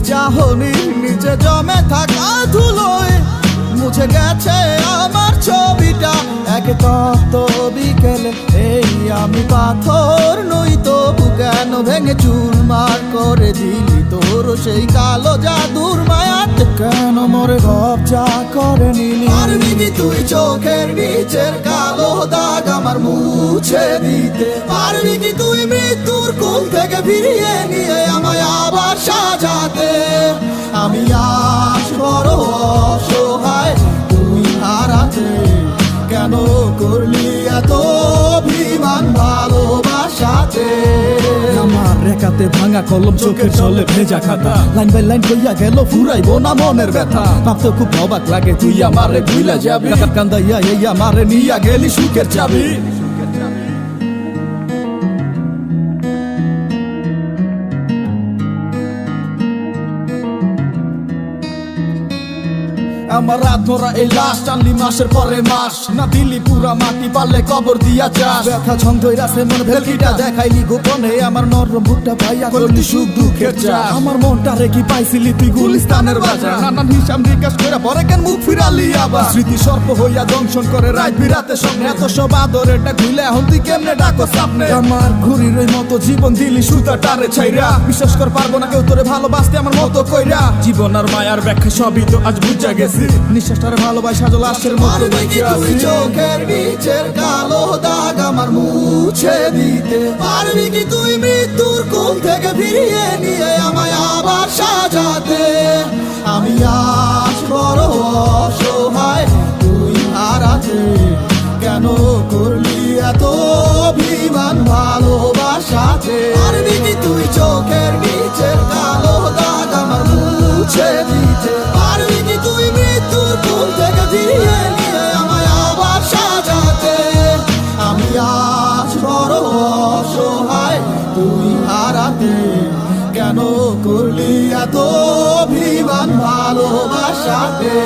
চাহনির নিচে জমে থাকা ধুলোয় মুছে গেছে আমার ছবিটা। এক তপ্ত বিকেলে এই আমি পাথর নই, তবু কেন ভেঙে চুরমার করে দিলি তোর সেই কালো জাদুর মায়াতে? কেন মোরে কবজা করে নিলি? পারবি কি তুই চোখের নিচের কালো দাগ আমার মুছে দিতে? পারবি কি তুই মৃত্যুর কোল থেকে ফিরিয়ে নিয়ে আমায় আবার সাজাতে? আমি আজ বড় অসহায় তুই হারাতে, কেন করলি এত অভিমান ভালোবাসাতে? আমার রেখাতে ভাঙা কলম, চোখের জলে ভেজা খাতা, লাইন বাই লাইন কইয়া গেল ফুরাইবো না মনের ব্যথা। ভাবতে খুব অবাক লাগে তুই আমারে ভুইলা যাবি, কান্দাইয়া এই আমারে নিয়া গেলি সুখের চাবি। আমার রাত ভরা এই লাশ টানলি মাসের পরে মাস, না দিলি পুরা মাটি পারলে কবর দিয়া যাস। ব্যথা ছন্দ রাসে মন ভেলকিটা দেখাইলি গোপনে, আমার নরম বুকটা ভাইয়া করলি সুখ দুঃখের চাষ। আমার মনটা রেখি পাইছিলি তুই গুলিস্তানের বাজার, নানান হিসাব নিকাশ করে পরে কেন মুখ ফিরালি আবার? স্মৃতি সর্প হইয়া দংশন করে রাত বিরাতে স্বপ্নে, এত সব আদরেরটা খুলে এখন তুই কেমনে ডাকো সামনে? আমার ঘুরির ওই মতো জীবন দিলি সুতা টারে ছাইরা, বিশ্বাস কর পারবো না কেউ তোরে ভালোবাসতে আমার মতো কইরা। জীবন আর মায়ার ব্যাখ্যা সবই তো আজ বুঝা গেছি, নিঃশ্বাসটারে ভালোবাসা লাশের মতো বেঁচে আছি। চোখের নিচের কালো দাগ আমার মুছে দিতে? পারবি কি তুই মৃত্যুর কোল থেকে ফিরিয়ে নিয়ে আমায় আবার সাজাতে? আমি আজ বড় অসহায় তুই হারাতে, কেন করলি এত অভিমান ভালোবাসাতে? পারবি কি তুই চোখের নিচের কালো দাগ আমার মুছে দিতে? পারবি কি তুই মৃত্যুর কোল থেকে ফিরিয়ে নিয়ে আমায় আবার সাজাতে? আমি আজ বড় অসহায় তুই হারাতে, কেন করলি এত অভিমান ভালোবাসাতে?